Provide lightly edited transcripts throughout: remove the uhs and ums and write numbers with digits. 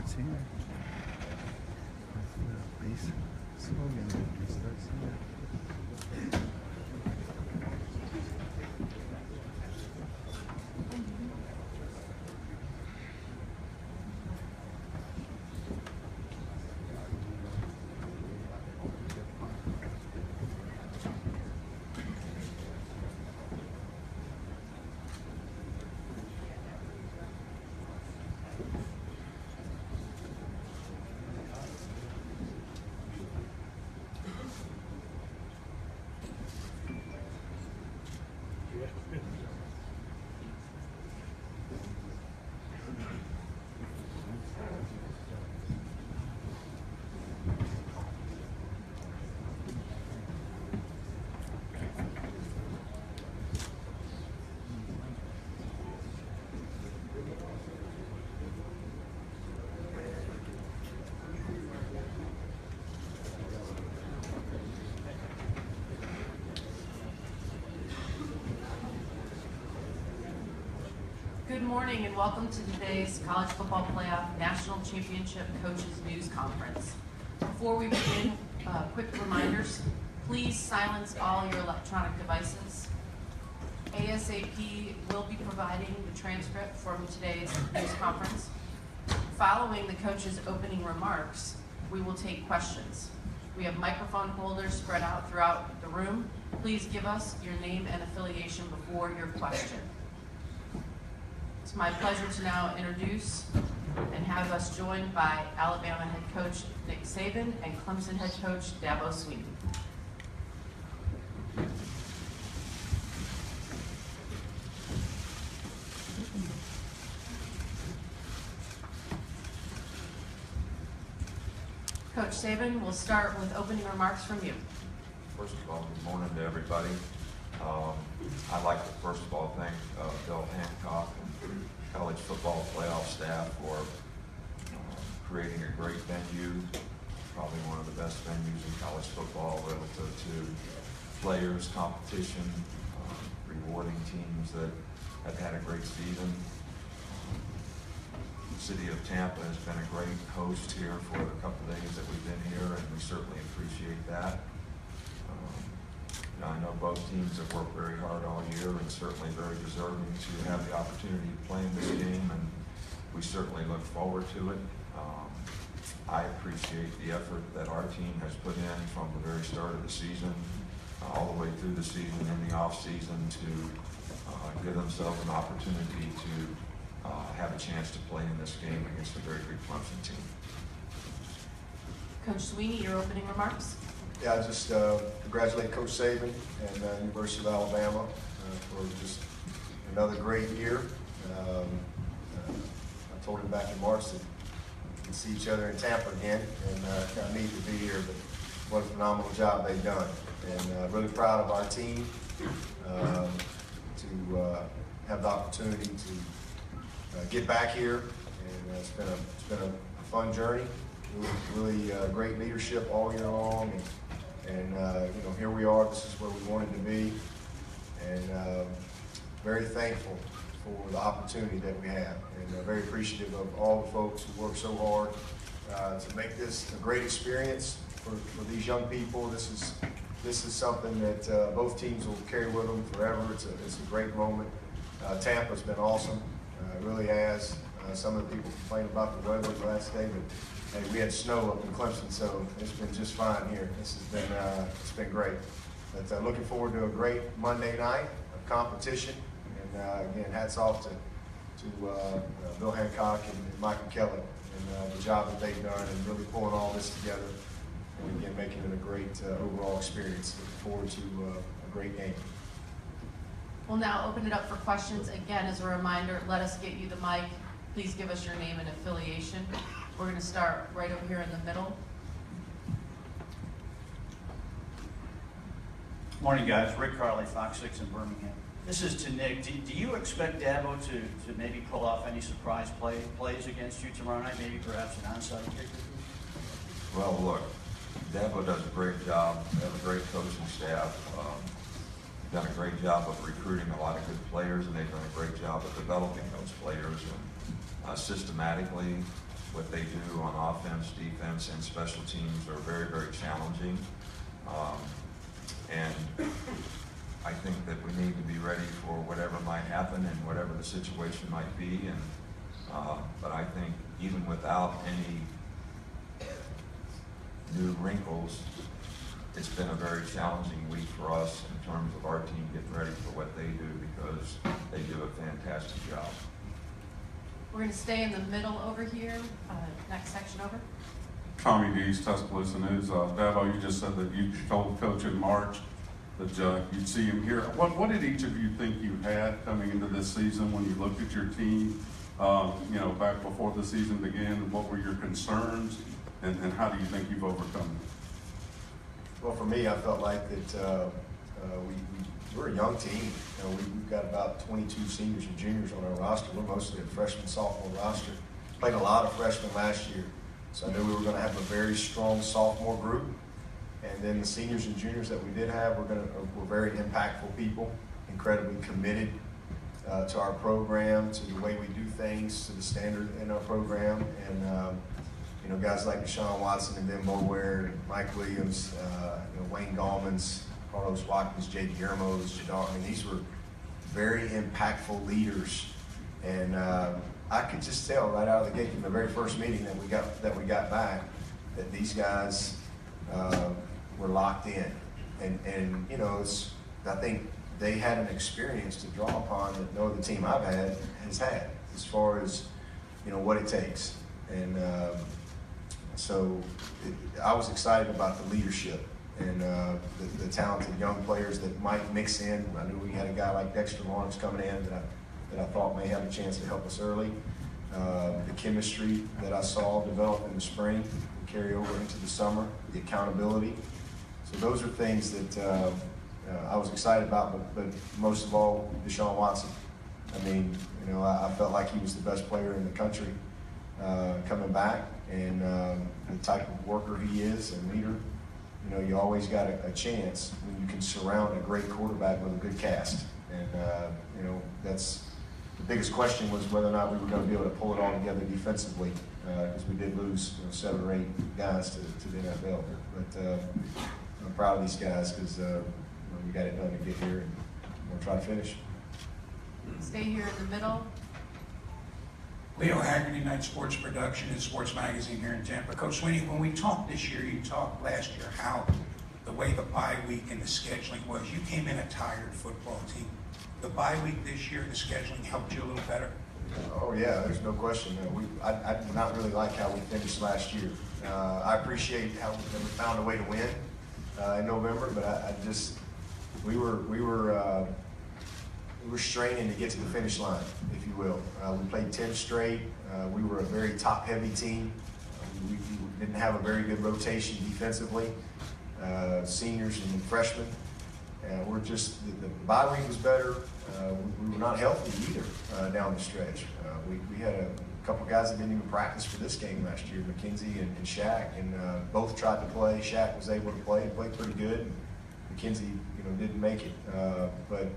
starts here. That's the base slogan. It starts here. Good morning and welcome to today's College Football Playoff National Championship Coaches News Conference. Before we begin, quick reminders. Please silence all your electronic devices. ASAP will be providing the transcript from today's news conference. Following the coach's opening remarks, we will take questions. We have microphone holders spread out throughout the room. Please give us your name and affiliation before your question. It's my pleasure to now introduce and have us joined by Alabama head coach Nick Saban and Clemson head coach Dabo Swinney. Coach Saban, we'll start with opening remarks from you. First of all, good morning to everybody. I'd like to first of all thank Bill Hancock and college football playoff staff for creating a great venue, probably one of the best venues in college football relative to players, competition, rewarding teams that have had a great season. The city of Tampa has been a great host here for the couple of days that we've been here, and we certainly appreciate that. I know both teams have worked very hard all year and certainly very deserving to have the opportunity to play in this game, and we certainly look forward to it. I appreciate the effort that our team has put in from the very start of the season, all the way through the season and the off season to give themselves an opportunity to have a chance to play in this game against a very good Clemson team. Coach Swinney, your opening remarks. Yeah, I just congratulate Coach Saban and University of Alabama for just another great year. I told him back in March that we'd see each other in Tampa again, and kind of need to be here, but what a phenomenal job they've done. And really proud of our team to have the opportunity to get back here, and it's been a fun journey. Really great leadership all year long, and you know, here we are. This is where we wanted to be, and very thankful for the opportunity that we have, and very appreciative of all the folks who work so hard to make this a great experience for these young people. This is something that both teams will carry with them forever. It's a great moment. Tampa's been awesome. It really has. Some of the people complain about the weather the last day, but hey, we had snow up in Clemson, so it's been just fine here. This has been it's been great. But looking forward to a great Monday night of competition. And again, hats off to Bill Hancock and Michael Kelly and the job that they've done and really pulling all this together. And again, making it a great overall experience. Looking forward to a great game. We'll now open it up for questions. Again, as a reminder, let us get you the mic. Please give us your name and affiliation. We're going to start right over here in the middle. Morning, guys. Rick Carley, Fox 6 in Birmingham. This is to Nick. Do you expect Dabo to maybe pull off any surprise plays against you tomorrow night, maybe perhaps an onside kick? Well, look, Dabo does a great job. They have a great coaching staff. They've done a great job of recruiting a lot of good players, and they've done a great job of developing those players. And systematically, what they do on offense, defense, and special teams are very, very challenging. And I think that we need to be ready for whatever might happen and whatever the situation might be. And but I think even without any new wrinkles, it's been a very challenging week for us in terms of our team getting ready for what they do, because they do a fantastic job. We're going to stay in the middle over here. Next section over. Tommy Dees, Tuscaloosa News. Dabo, you just said that you told Coach in March that you'd see him here. What did each of you think you had coming into this season when you looked at your team, back before the season began? What were your concerns, and how do you think you've overcome them? Well, for me, I felt like that we're a young team. We've got about 22 seniors and juniors on our roster. We're mostly a freshman, sophomore roster. Played a lot of freshmen last year, so I knew we were going to have a very strong sophomore group. And then the seniors and juniors that we did have were very impactful people, incredibly committed to our program, to the way we do things, to the standard in our program. And guys like Deshaun Watson and Ben Boulware and Mike Williams, Wayne Gallmans, Carlos Watkins, J.D. Yermos, Jadar. I mean, these were very impactful leaders, and I could just tell right out of the gate from the very first meeting that we got back that these guys were locked in, and I think they had an experience to draw upon that no other team I've had has had, as far as what it takes, and so I was excited about the leadership and the talented young players that might mix in. I knew we had a guy like Dexter Lawrence coming in that I thought may have a chance to help us early. The chemistry that I saw develop in the spring and carry over into the summer, the accountability. So those are things that I was excited about, but most of all, Deshaun Watson. I mean, I felt like he was the best player in the country coming back, and the type of worker he is and leader. You always got a chance when you can surround a great quarterback with a good cast. And, that's the biggest question, was whether or not we were going to be able to pull it all together defensively, because we did lose 7 or 8 guys to the NFL. But I'm proud of these guys, because we got it done to get here, and we'll try to finish. Stay here in the middle. Leo Haggerty, Night Sports Production and Sports Magazine here in Tampa. Coach Swinney, when we talked this year, you talked last year how the way the bye week and the scheduling was, you came in a tired football team. The bye week this year, the scheduling helped you a little better? Oh yeah, there's no question. I did not really like how we finished last year. I appreciate how we found a way to win in November, but we were straining to get to the finish line, if you will. We played 10 straight. We were a very top-heavy team. We didn't have a very good rotation defensively, seniors and freshmen. The bye week was better. We were not healthy either down the stretch. We had a couple guys that didn't even practice for this game last year, McKenzie and Shaq, and both tried to play. Shaq was able to play and played pretty good. And McKenzie, didn't make it. But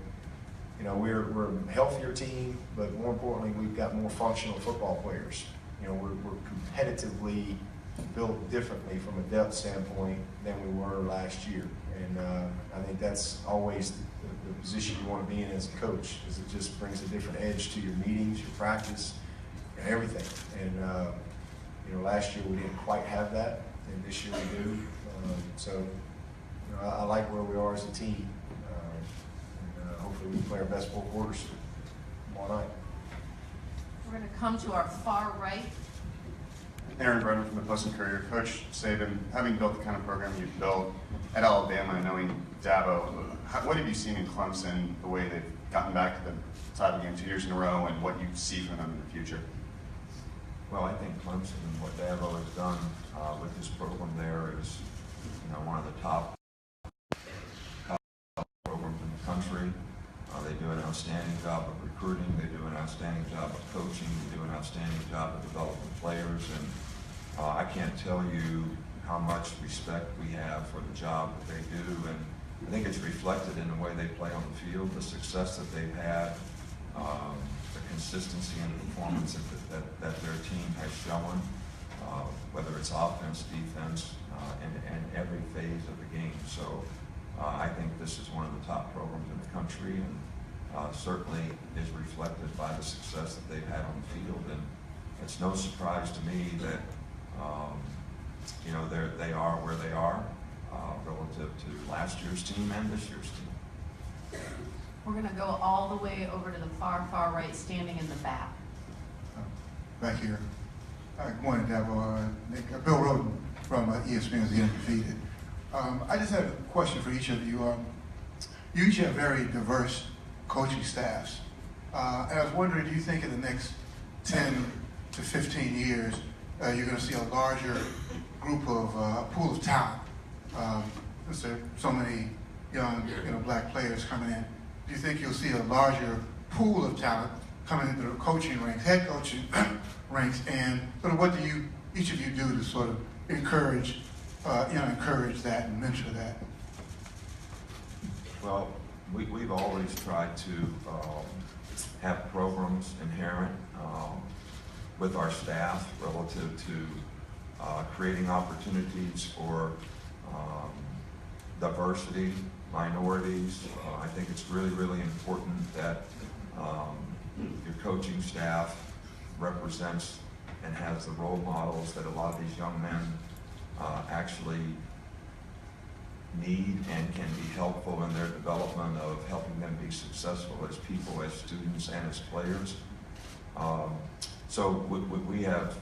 we're a healthier team, but more importantly, we've got more functional football players. We're competitively built differently from a depth standpoint than we were last year. And I think that's always the position you want to be in as a coach, is it just brings a different edge to your meetings, your practice, everything. And last year we didn't quite have that, and this year we do. So I like where we are as a team. Hopefully we can play our best 4 quarters tomorrow night. We're going to come to our far right. Aaron Brennan from the Post-Courier. Coach Saban, having built the kind of program you've built at Alabama and knowing Dabo, what have you seen in Clemson, the way they've gotten back to the title game 2 years in a row, and what you see from them in the future? Well, I think Clemson and what Dabo has done with his program there is, one of the top programs in the country. They do an outstanding job of recruiting. They do an outstanding job of coaching. They do an outstanding job of developing players. And I can't tell you how much respect we have for the job that they do. And I think it's reflected in the way they play on the field, the success that they've had, the consistency and the performance that their team has shown. whether it's offense, defense, and every phase of the game. So I think this is one of the top programs in the country, and certainly is reflected by the success that they've had on the field. And it's no surprise to me that you know, they are where they are relative to last year's team and this year's team. We're going to go all the way over to the far, far right, standing in the back. Back here. Good morning, Dabo. Nick, Bill Roden from ESPN's The Undefeated. I just had a question for each of you. You each have very diverse coaching staffs. And I was wondering, do you think in the next 10 to 15 years, you're going to see a larger group of pool of talent? Since there are so many young, black players coming in, do you think you'll see a larger pool of talent coming into the coaching ranks, head coaching ranks, and sort of what do each of you do to sort of encourage that and mentor that? Well, we've always tried to have programs inherent with our staff relative to creating opportunities for diversity, minorities. I think it's really, really important that your coaching staff represents and has the role models that a lot of these young men actually need and can be helpful in their development of helping them be successful as people, as students, and as players. So we have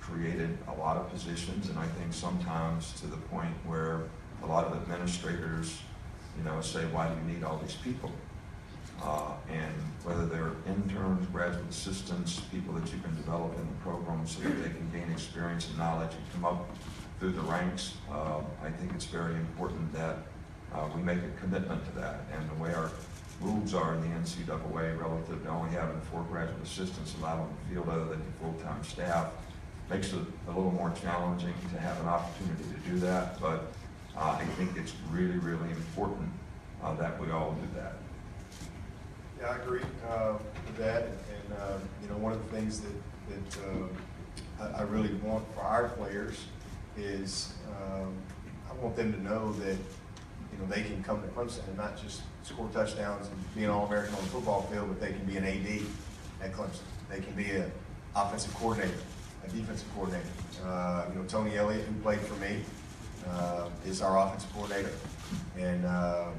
created a lot of positions, and I think sometimes to the point where a lot of administrators, say, why do you need all these people? And whether they're interns, graduate assistants, people that you can develop in the program so that they can gain experience and knowledge and come up through the ranks, I think it's very important that we make a commitment to that. And the way our rules are in the NCAA relative to only having 4 graduate assistants allowed on the field other than your full-time staff makes it a little more challenging to have an opportunity to do that. But I think it's really, really important that we all do that. Yeah, I agree with that. And one of the things that I really want for our players is I want them to know that they can come to Clemson and not just score touchdowns and be an All-American on the football field, but they can be an AD at Clemson. They can be an offensive coordinator, a defensive coordinator. Tony Elliott, who played for me, is our offensive coordinator and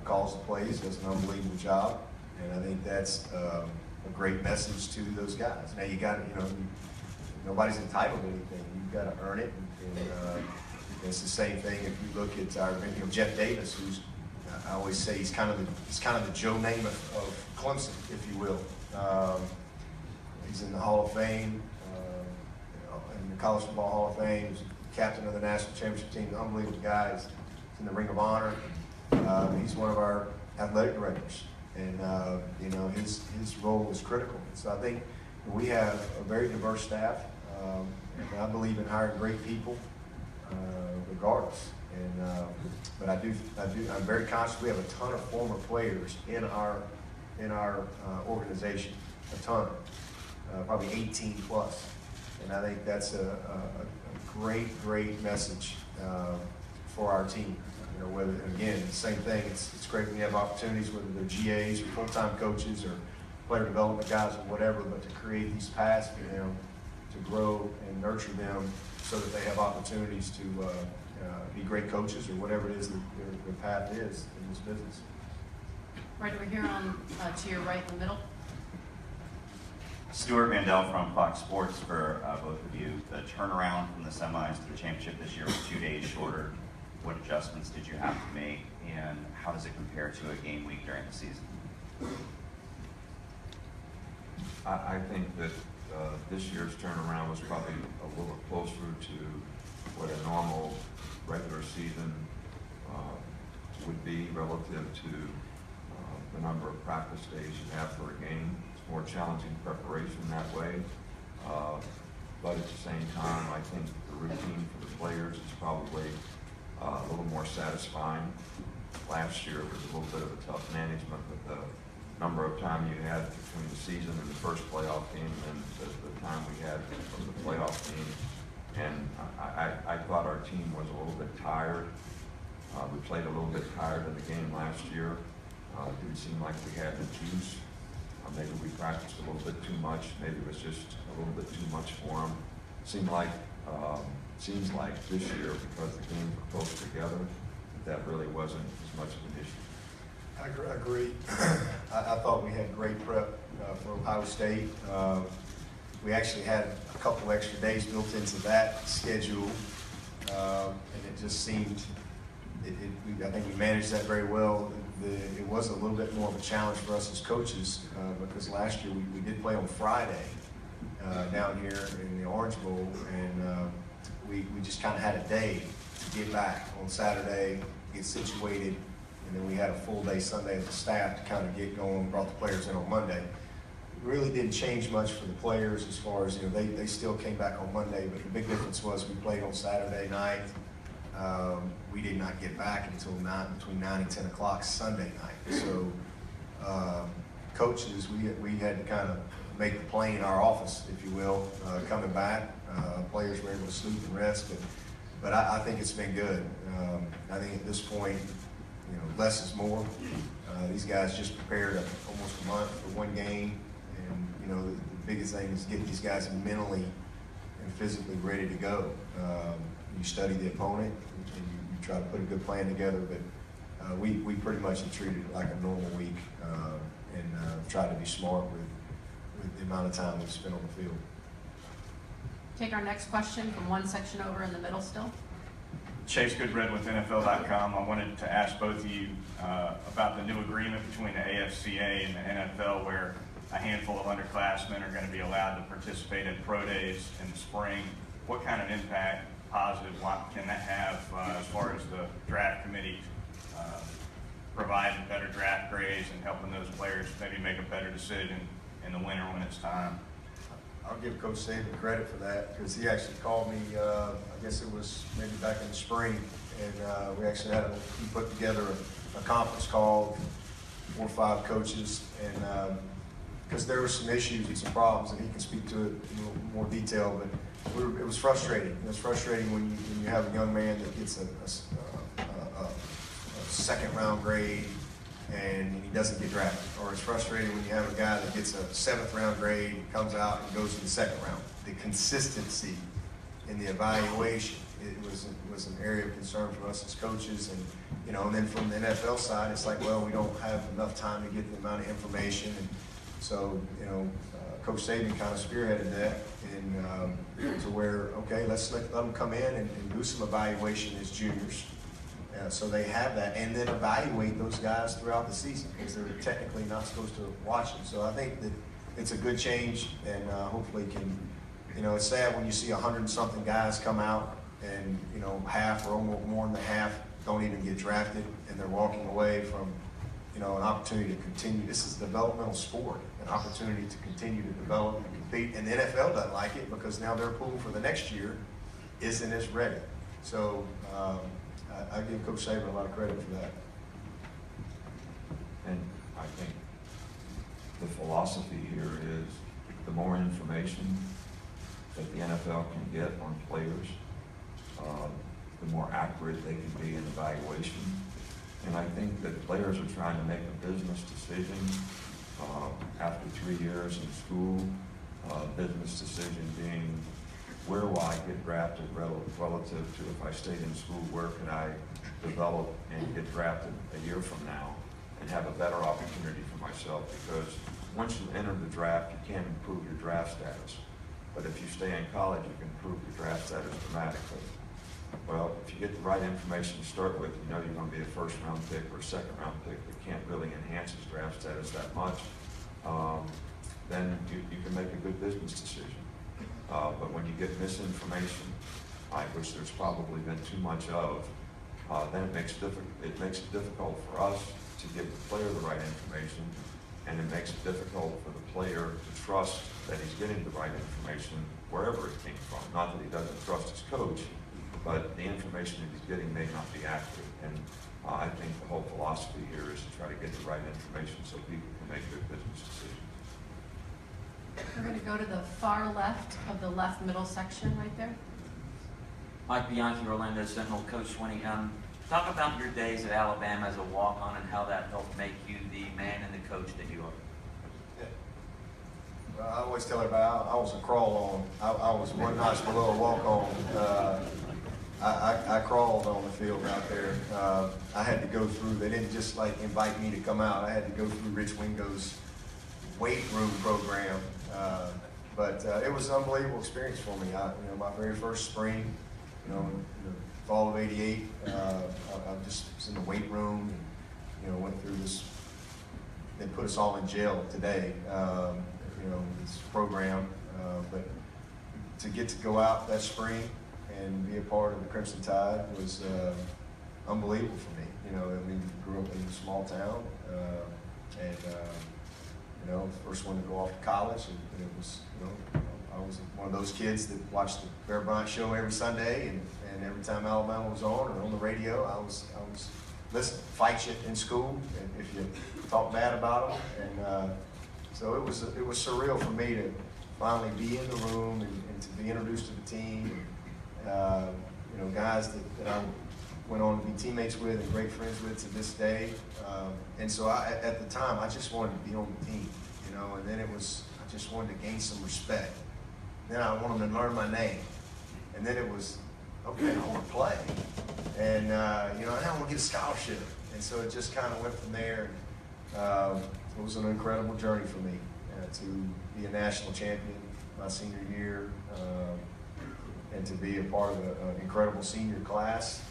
calls the plays, does an unbelievable job. And I think that's a great message to those guys. Now you got, nobody's entitled to anything. You've got to earn it. And it's the same thing if you look at our, Jeff Davis, who's, I always say he's kind of the Joe Namath of Clemson, if you will. He's in the Hall of Fame, in the College Football Hall of Fame. He's captain of the national championship team. Unbelievable guy. He's in the Ring of Honor. He's one of our athletic directors. And, his role is critical. So I think we have a very diverse staff, and I believe in hiring great people, regardless. And, but I'm very conscious we have a ton of former players in our organization, a ton, probably 18 plus. And I think that's a great message for our team. Whether, again, the same thing, it's great when you have opportunities, whether they're GAs or full-time coaches or player development guys or whatever, but to create these paths for them to grow and nurture them so that they have opportunities to be great coaches or whatever it is that their path is in this business. Right over here on to your right in the middle. Stuart Mandel from Fox Sports for both of you. The turnaround from the semis to the championship this year was 2 days shorter. What adjustments did you have to make, and how does it compare to a game week during the season? I think that this year's turnaround was probably a little closer to what a normal regular season would be relative to the number of practice days you have for a game. It's more challenging preparation that way. But at the same time, I think the routine for the players is probably a little more satisfying. Last year was a little bit of a tough management with the number of time you had between the season and the first playoff game and the time we had from the playoff game. And I thought our team was a little bit tired. We played a little bit tired in the game last year. It didn't seem like we had the juice. Maybe we practiced a little bit too much. Maybe it was just a little bit too much for them. Seems like this year, because the games were close together, that really wasn't as much of an issue. I agree. I thought we had great prep for Ohio State. We actually had a couple extra days built into that schedule, and it just seemed, I think we managed that very well. It was a little bit more of a challenge for us as coaches because last year we did play on Friday down here in the Orange Bowl, and we just kind of had a day to get back on Saturday, get situated, and then we had a full day Sunday as a staff to kind of get going, brought the players in on Monday. It really didn't change much for the players as far as, they still came back on Monday, but the big difference was we played on Saturday night. We did not get back until between 9 and 10 o'clock Sunday night. So coaches, we had to kind of make the play in our office, if you will, coming back. Players were able to sleep and rest, but I think it's been good. I think at this point, less is more. These guys just prepared almost a month for one game, and the biggest thing is getting these guys mentally and physically ready to go. You study the opponent, and you try to put a good plan together, but we pretty much have treated it like a normal week, and tried to be smart with the amount of time we've spent on the field. Take our next question from one section over in the middle still. Chase Goodred with NFL.com. I wanted to ask both of you about the new agreement between the AFCA and the NFL, where a handful of underclassmen are going to be allowed to participate in pro days in the spring. What kind of impact, positive, can that have as far as the draft committee providing better draft grades and helping those players maybe make a better decision in the winter when it's time? I'll give Coach Saban credit for that, because he actually called me, I guess it was maybe back in the spring, and we actually he put together a conference call, 4 or 5 coaches, and because there were some issues and some problems, and he can speak to it in a little more detail, but it was frustrating. It was frustrating when you have a young man that gets a second round grade and he doesn't get drafted. Or it's frustrating when you have a guy that gets a 7th round grade, comes out and goes to the 2nd round. The consistency in the evaluation, it was an area of concern for us as coaches. And then from the NFL side, it's like, well, we don't have enough time to get the amount of information. And so, Coach Saban kind of spearheaded that, and to where, okay, let's let them come in and do some evaluation as juniors. So they have that, and then evaluate those guys throughout the season, because they're technically not supposed to watch them. So I think that it's a good change, and hopefully can, it's sad when you see 100-something guys come out, and half or almost more than half don't even get drafted, and they're walking away from an opportunity to continue. This is a developmental sport, an opportunity to continue to develop and compete. And the NFL doesn't like it, because now their pool for the next year isn't as ready. So I give Coach Saban a lot of credit for that. And I think the philosophy here is the more information that the NFL can get on players, the more accurate they can be in evaluation. And I think that players are trying to make a business decision after 3 years in school, business decision being, where will I get drafted relative to if I stayed in school, where can I develop and get drafted a year from now and have a better opportunity for myself? Because once you enter the draft, you can't improve your draft status. But if you stay in college, you can improve your draft status dramatically. Well, if you get the right information to start with, you're going to be a 1st-round pick or a 2nd-round pick that can't really enhance his draft status that much, then you can make a good business decision. But when you get misinformation, which there's probably been too much of, then it makes it difficult for us to give the player the right information, and it makes it difficult for the player to trust that he's getting the right information wherever it came from. Not that he doesn't trust his coach, but the information that he's getting may not be accurate. And I think the whole philosophy here is to try to get the right information so people can make good business decisions. We're going to go to the far left of the left middle section right there. Mike Bianchi, Orlando Sentinel. Coach Swinney, talk about your days at Alabama as a walk-on and how that helped make you the man and the coach that you are. Well, I always tell everybody I was a crawl on. I was one notch below a walk on. I crawled on the field out there. I had to go through. They didn't just like invite me to come out. I had to go through Rich Wingo's weight room program. But it was an unbelievable experience for me. My very first spring, in the fall of '88, I just was in the weight room and went through this. They put us all in jail today. This program, but to get to go out that spring and be a part of the Crimson Tide was unbelievable for me. Grew up in a small town, first one to go off to college, and it was, I was one of those kids that watched the Bear Bryant show every Sunday, and every time Alabama was on or on the radio, I was listening. Fight you in school if you talk bad about them, and so it was surreal for me to finally be in the room and to be introduced to the team. Guys that I went on to be teammates with and great friends with to this day. And so at the time, I just wanted to be on the team, and then I just wanted to gain some respect. Then I wanted to learn my name. And then it was, okay, I want to play. And, now I want to get a scholarship. And so it just kind of went from there. It was an incredible journey for me to be a national champion my senior year and to be a part of an incredible senior class.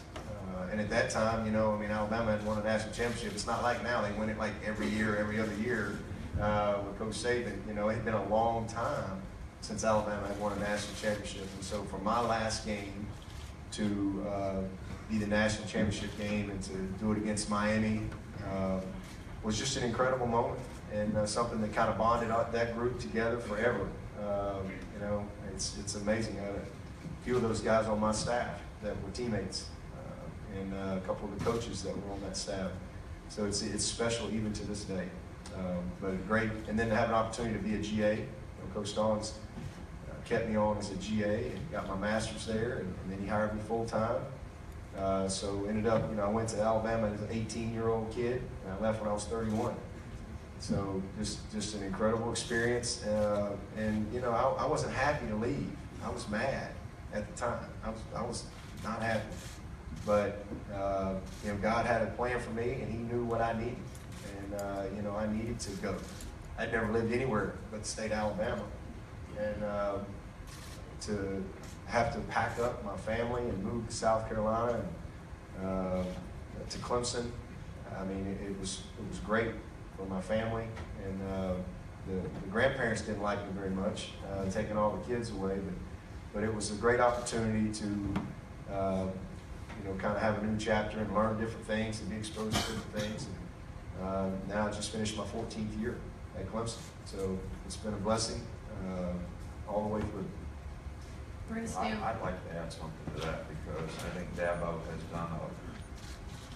And at that time, Alabama had won a national championship. It's not like now. They win it like every year, every other year with Coach Saban. It had been a long time since Alabama had won a national championship. And so for my last game to be the national championship game and to do it against Miami was just an incredible moment and something that kind of bonded that group together forever. It's amazing. I had a few of those guys on my staff that were teammates and a couple of the coaches that were on that staff. So it's special even to this day. But great, and then to have an opportunity to be a GA. Coach Stallings kept me on as a GA and got my master's there, and then he hired me full time. So ended up, I went to Alabama as an 18-year-old kid, and I left when I was 31. So just an incredible experience, and I wasn't happy to leave. I was mad at the time. I was not happy, but God had a plan for me, and He knew what I needed, and I needed to go. I'd never lived anywhere but the state of Alabama, and to have to pack up my family and move to South Carolina and to Clemson. It was great for my family, and the grandparents didn't like me very much, taking all the kids away, but it was a great opportunity to kind of have a new chapter and learn different things and be exposed to different things. And now I just finished my 14th year at Clemson, so it's been a blessing all the way through. We're going to stay on. I'd like to add something to that because I think Dabo has done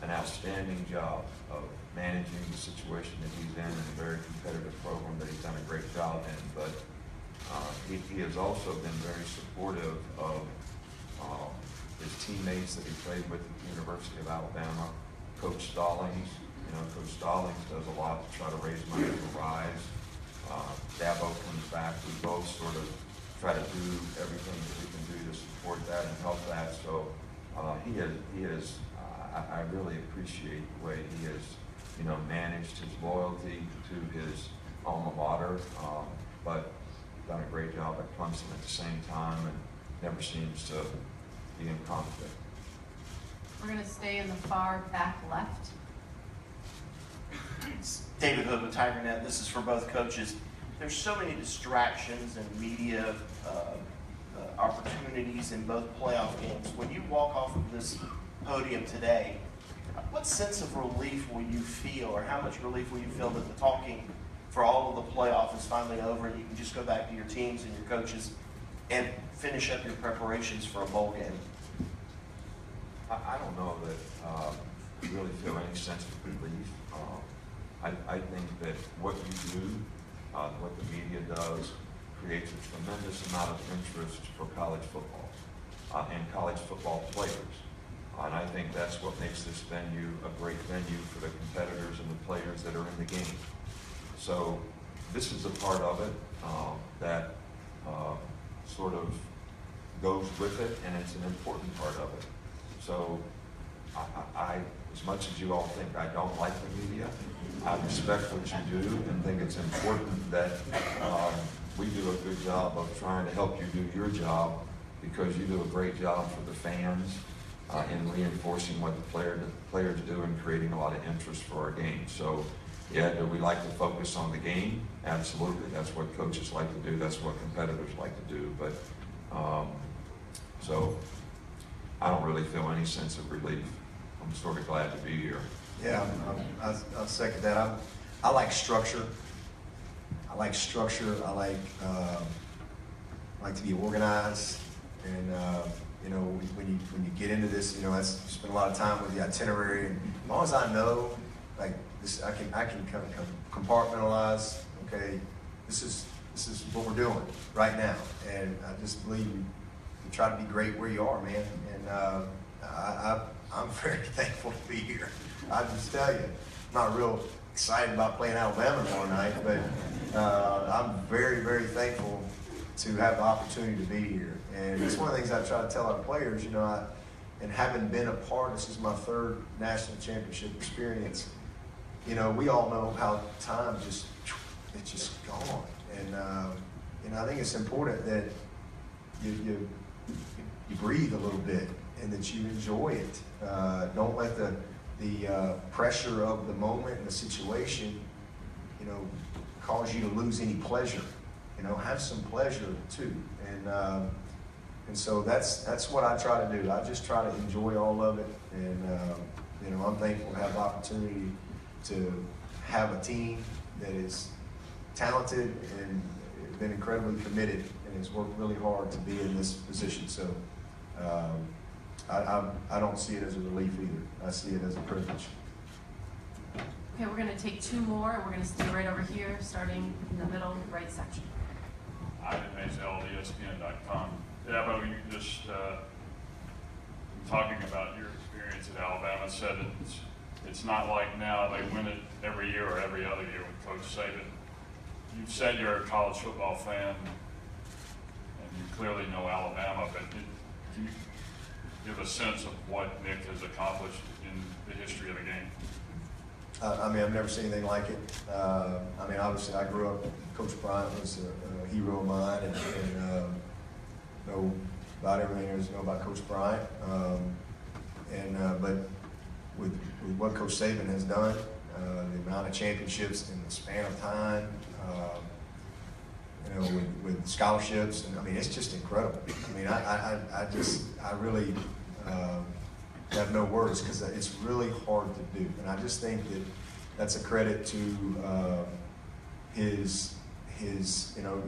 an outstanding job of managing the situation that he's in a very competitive program that he's done a great job in. But he has also been very supportive of his teammates that he played with at the University of Alabama. Coach Stallings, Coach Stallings does a lot to try to raise money for Rise. Dabo comes back. We both sort of try to do everything that we can do to support that and help that. So he is. I really appreciate the way he has, managed his loyalty to his alma mater, but done a great job at Clemson at the same time and never seems to be in conflict. We're going to stay in the far back left. David Hood with TigerNet. This is for both coaches. There's so many distractions and media opportunities in both playoff games. When you walk off of this podium today, what sense of relief will you feel, or how much relief will you feel that the talking for all of the playoff is finally over and you can just go back to your teams and your coaches and finish up your preparations for a bowl game? I don't know that you really feel any sense of relief. I think that what you do, what the media does, creates a tremendous amount of interest for college football and college football players. And I think that's what makes this venue a great venue for the competitors and the players that are in the game. So this is a part of it that sort of goes with it, and it's an important part of it. So I, as much as you all think I don't like the media, I respect what you do and think it's important that we do a good job of trying to help you do your job, because you do a great job for the fans in reinforcing what the players do and creating a lot of interest for our game. So yeah, do we like to focus on the game? Absolutely. That's what coaches like to do. That's what competitors like to do. But so I don't really feel any sense of relief. I'm sort of glad to be here. Yeah, I'll second that. I like structure. I like structure. I like to be organized. And you know, when you get into this, you know, I spend a lot of time with the itinerary. And as long as I know, like this, I can kind of compartmentalize. Okay, this is what we're doing right now. And I just believe you try to be great where you are, man. And I'm very thankful to be here. I just tell you, I'm not real excited about playing Alabama tomorrow night, but I'm very, very thankful to have the opportunity to be here. And it's one of the things I try to tell our players, you know, and having been a part, this is my third national championship experience, you know, we all know how time it's just gone. And, you know, I think it's important that you breathe a little bit and that you enjoy it. Don't let the pressure of the moment and the situation, you know, cause you to lose any pleasure. You know, have some pleasure too. And so that's what I try to do. I just try to enjoy all of it. And, you know, I'm thankful to have the opportunity to have a team that is talented and been incredibly committed and has worked really hard to be in this position. So I don't see it as a relief either. I see it as a privilege. Okay, we're going to take two more, and we're going to stay right over here, starting in the middle right section. Ivan Mazel, ESPN.com. Dabo, you just talking about your experience at Alabama, said it's not like now they win it every year or every other year with Coach Saban. You've said you're a college football fan, and you clearly know Alabama, but can you give a sense of what Nick has accomplished in the history of the game? I mean, I've never seen anything like it. I mean, obviously, I grew up, Coach Bryant was a hero of mine, and know about everything there is to know about Coach Bryant. But with what Coach Saban has done, the amount of championships in the span of time, you know, with scholarships, and I mean, it's just incredible. I mean, I really have no words, because it's really hard to do, and I just think that that's a credit to his you know,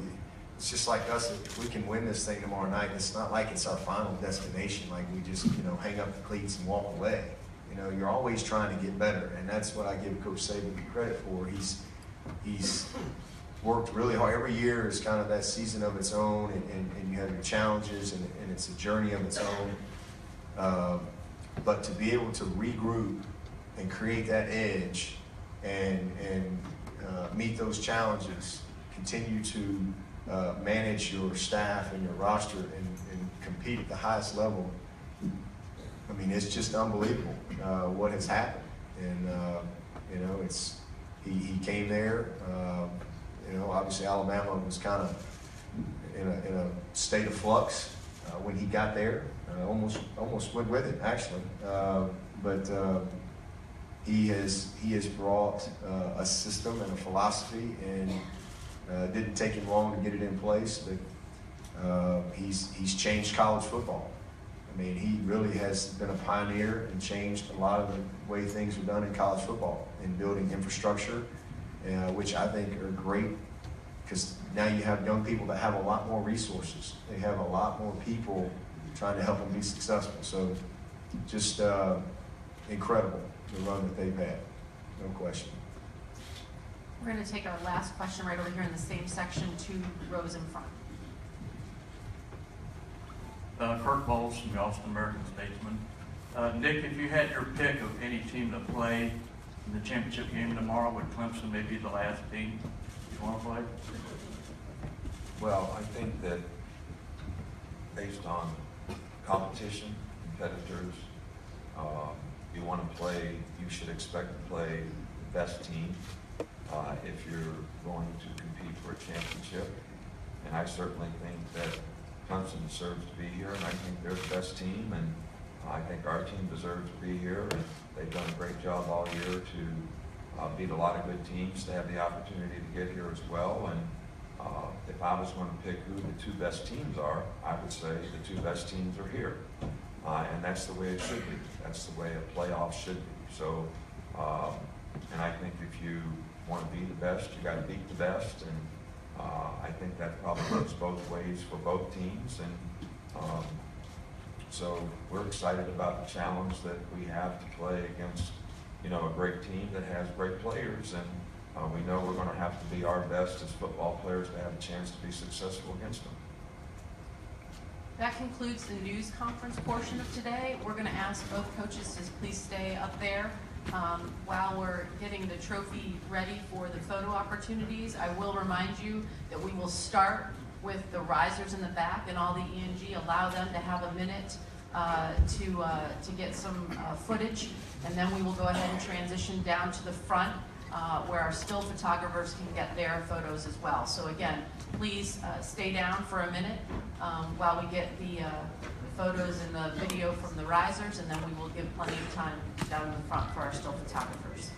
it's just like us. If we can win this thing tomorrow night, it's not like it's our final destination, like we just, you know, hang up the cleats and walk away. You know, you're always trying to get better, and that's what I give Coach Saban credit for. He's worked really hard. Every year is kind of that season of its own, and you have your challenges, and it's a journey of its own. But to be able to regroup and create that edge and meet those challenges, continue to manage your staff and your roster and compete at the highest level, I mean, it's just unbelievable what has happened. And, you know, he came there. You know, obviously Alabama was kind of in a state of flux when he got there. Almost went with it, actually. But he has brought a system and a philosophy, and it didn't take him long to get it in place. But he's changed college football. I mean, he really has been a pioneer and changed a lot of the way things are done in college football, in building infrastructure, which I think are great, because now you have young people that have a lot more resources. They have a lot more people trying to help them be successful. So just incredible, the run that they've had, no question. We're going to take our last question right over here in the same section, 2 rows in front. Kirk Bowles from the Austin American Statesman. Nick, if you had your pick of any team to play in the championship game tomorrow, would Clemson maybe the last team you want to play? Well, I think that based on competition, competitors, you want to play, you should expect to play the best team if you're going to compete for a championship. And I certainly think that Clemson deserves to be here, and I think they're the best team, and I think our team deserves to be here, and they've done a great job all year to beat a lot of good teams, to have the opportunity to get here as well. And if I was going to pick who the 2 best teams are, I would say the 2 best teams are here. And that's the way it should be. That's the way a playoff should be. So, and I think if you want to be the best, you got to beat the best. And I think that probably goes both ways for both teams. And so we're excited about the challenge that we have to play against, you know, a great team that has great players. And we know we're going to have to be our best as football players to have a chance to be successful against them. That concludes the news conference portion of today. We're going to ask both coaches to please stay up there while we're getting the trophy ready for the photo opportunities. I will remind you that we will start with the risers in the back and all the ENG, allow them to have a minute to get some footage, and then we will go ahead and transition down to the front where our still photographers can get their photos as well. So again, please stay down for a minute while we get the photos and the video from the risers, and then we will give plenty of time down in the front for our still photographers.